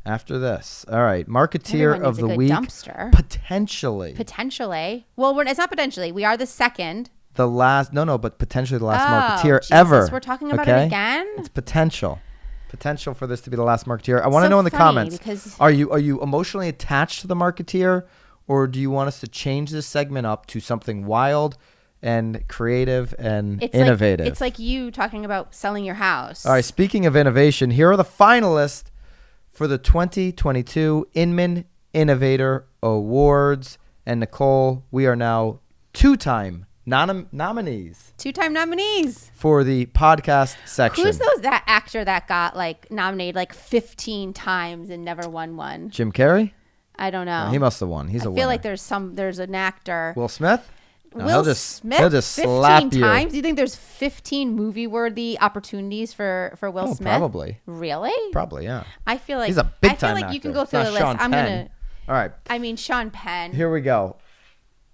After this. All right. Marketeer Everyone of needs a the good week. dumpster. Potentially. Well, it's not potentially. We are the second. The last. No, but potentially the last marketeer Jesus, ever. We're talking about it again? It's potential for this to be the last marketeer. I want to know in the funny comments. Are you emotionally attached to the marketeer, or do you want us to change this segment up to something wild and creative and innovative? It's like you talking about selling your house. All right. Speaking of innovation, here are the finalists for the 2022 Inman Innovator Awards. And Nicole, we are now two-time nominees. Two-time nominees. For the podcast section. Who's that actor that got nominated 15 times and never won one? Jim Carrey? I don't know. No, he must have won. He's a winner. I feel like there's an actor. Will Smith? No, Will Smith? He'll just 15 slap you. times? Do you think there's 15 movie-worthy opportunities for Will Smith? Probably. Really? Probably, yeah. I feel like he's a big-time actor. You can actor. go through the list. Sean Penn. All right. I mean, Sean Penn. Here we go.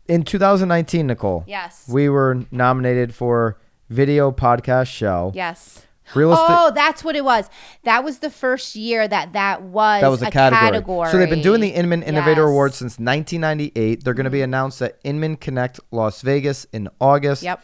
In 2019, Nicole. Yes. We were nominated for Video Podcast Show. Yes. Oh, that's what it was. That was the first year that was a category. So they've been doing the Inman Innovator Awards since 1998. They're going to be announced at Inman Connect Las Vegas in August. Yep.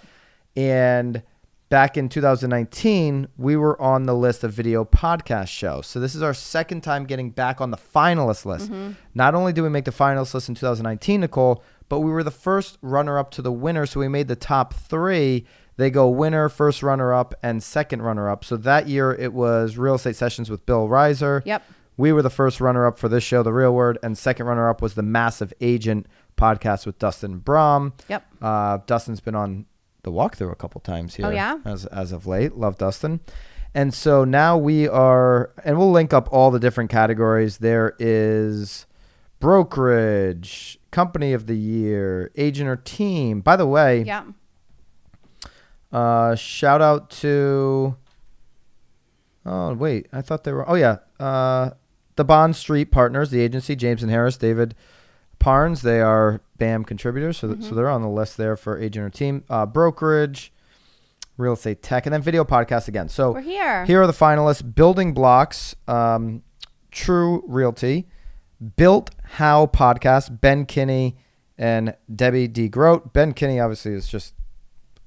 And back in 2019, we were on the list of Video Podcast Show. So this is our second time getting back on the finalist list. Mm-hmm. Not only did we make the finalist list in 2019, Nicole, but we were the first runner-up to the winner. So we made the top three. They go winner, first runner-up, and second runner-up. So that year, it was Real Estate Sessions with Bill Reiser. Yep. We were the first runner-up for this show, The Real Word, and second runner-up was the Massive Agent podcast with Dustin Brom. Yep. Dustin's been on the walkthrough a couple times here. Oh, yeah? As of late. Love Dustin. And so now we are, and we'll link up all the different categories. There is brokerage, company of the year, agent or team. By the way, yeah. Shout out to, I thought they were, the Bond Street Partners, the agency, James and Harris, David Parnes. They are BAM contributors, so they're on the list there for agent or team. Brokerage, real estate tech, and then video podcast again. So we're here. Here are the finalists: Building Blocks, True Realty, Built How Podcast, Ben Kinney and Debbie D. Grote. Ben Kinney obviously is just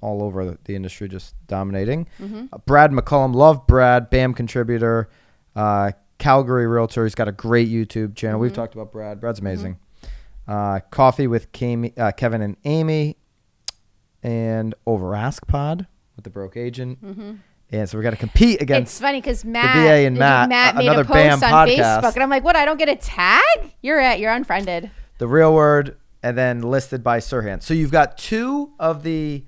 all over the industry, just dominating. Mm-hmm. Brad McCullum, love Brad, BAM contributor, Calgary Realtor. He's got a great YouTube channel. Mm-hmm. We've talked about Brad. Brad's amazing. Coffee with Kevin and Amy, and Over Ask Pod with the Broke Agent. Mm-hmm. And so we got to compete against. It's funny because the BA and Matt made another a post BAM on podcast. Facebook, and I'm like, what? I don't get a tag? You're unfriended. The Real Word, and then listed by Sirhan. So you've got 2 of the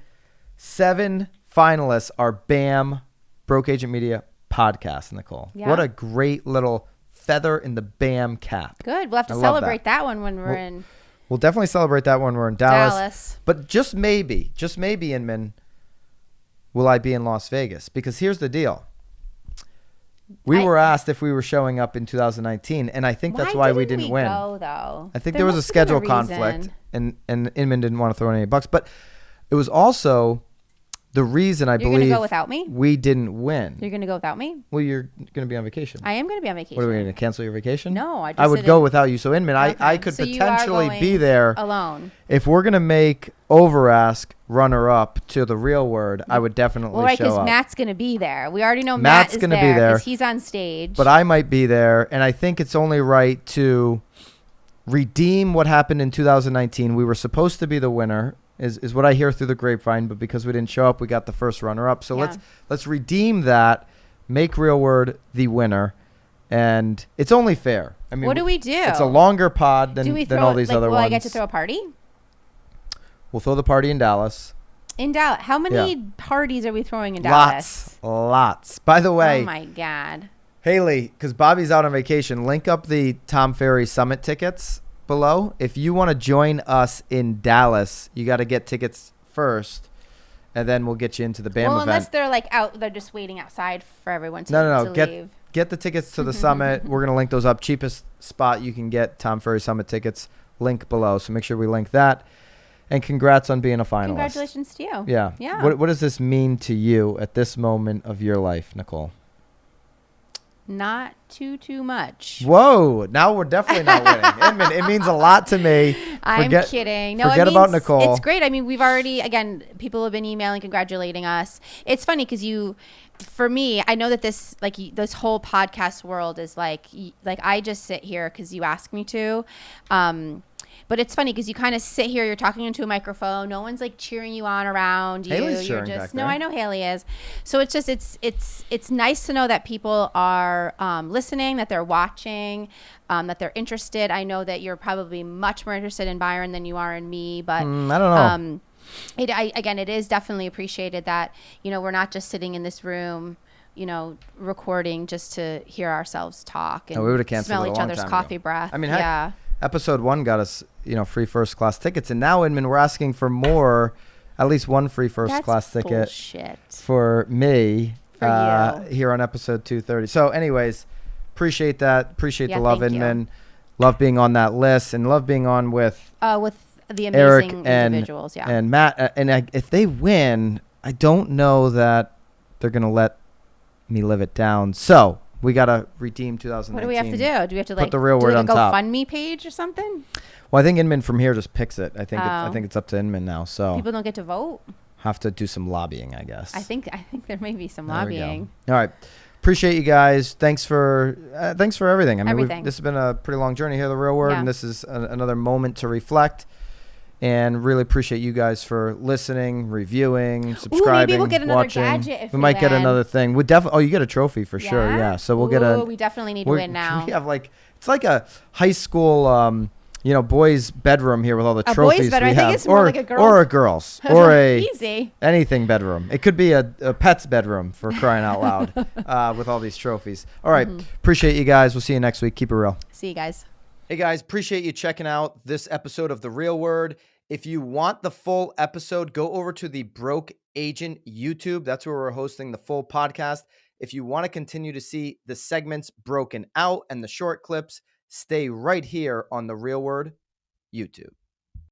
7 finalists are BAM Broke Agent Media podcast, Nicole. Yeah. What a great little feather in the BAM cap. Good. We'll have to celebrate that one when we're in. We'll definitely celebrate that when we're in Dallas. But just maybe, Inman, will I be in Las Vegas? Because here's the deal. We were asked if we were showing up in 2019, and I think that's why we didn't win. Go, though? I think there was a schedule conflict, and Inman didn't want to throw in any bucks. But it was also the reason I believe go without me? We didn't win. You're going to go without me? Well, you're going to be on vacation. I am going to be on vacation. What, are we going to cancel your vacation? No, I would go without you. So, Inman, okay. I could potentially be there alone. If we're going to make Over Ask runner-up to the Real Word, I would definitely show up. Because Matt's going to be there. We already know Matt's going to be there because he's on stage. But I might be there, and I think it's only right to redeem what happened in 2019. We were supposed to be the winner. Is what I hear through the grapevine, but because we didn't show up, we got the first runner-up. So let's redeem that, make Real Word the winner, and it's only fair. I mean, what do we do? It's a longer pod than all these other ones. Will I get to throw a party? We'll throw the party in Dallas. In Dallas, how many parties are we throwing in Dallas? Lots. By the way, oh my God, Haley, because Bobby's out on vacation, link up the Tom Ferry Summit tickets below. If you want to join us in Dallas, you got to get tickets first, and then we'll get you into the BAM event. Unless they're they're just waiting outside for everyone to leave. Get the tickets to the summit. We're gonna link those up. Cheapest spot you can get Tom Ferry Summit tickets. Link below. So make sure we link that. And congrats on being a finalist. Congratulations to you. Yeah. Yeah. What does this mean to you at this moment of your life, Nicole? not too much. Whoa! Now we're definitely not winning. Inman, it means a lot to me. I'm kidding. No, forget about Nicole. It's great. I mean, we've already, again, people have been emailing, congratulating us. It's funny because for me, I know that this whole podcast world is like I just sit here because you ask me to. But it's funny because you kind of sit here, you're talking into a microphone. No one's like cheering you on around you. Haley's You're cheering just, back there. no, I know Haley is. So it's just, it's nice to know that people are listening, that they're watching, that they're interested. I know that you're probably much more interested in Byron than you are in me, but I don't know. It is definitely appreciated that, we're not just sitting in this room, recording just to hear ourselves talk and we would have canceled smell it a each long other's time coffee ago. breath. I mean, yeah. Episode 1 got us, free first class tickets, and now, Inman, we're asking for more, at least one free first class ticket bullshit. for me For you. here on episode 230. So, anyways, appreciate that. Appreciate the love, thank you. Inman. Love being on that list and love being on with the Eric amazing individuals. Yeah. and Matt. If they win, I don't know that they're gonna let me live it down. So. We got to redeem 2019. What do we have to do? Do we have to put the real word on top? GoFundMe page or something? Well, I think Inman from here just picks it. I think it's up to Inman now. So people don't get to vote. Have to do some lobbying, I guess. I think there may be some There lobbying. All right, appreciate you guys. Thanks for everything. I mean, this has been a pretty long journey here, the real word, and this is another moment to reflect. And really appreciate you guys for listening, reviewing, subscribing, maybe we'll get another watching. gadget if we might get win. another thing. We definitely. Oh, you get a trophy for sure. Yeah. So we'll get a. We definitely need to win now. We have it's like a high school, boys' bedroom here with all the trophies boys' bedroom. we I think have, it's more like a girls'. or a girls, or a easy anything bedroom. It could be a pet's bedroom for crying out loud, with all these trophies. All right, appreciate you guys. We'll see you next week. Keep it real. See you guys. Hey guys, appreciate you checking out this episode of The Real Word. If you want the full episode, go over to the Broke Agent YouTube. That's where we're hosting the full podcast. If you want to continue to see the segments broken out and the short clips, stay right here on The Real Word YouTube.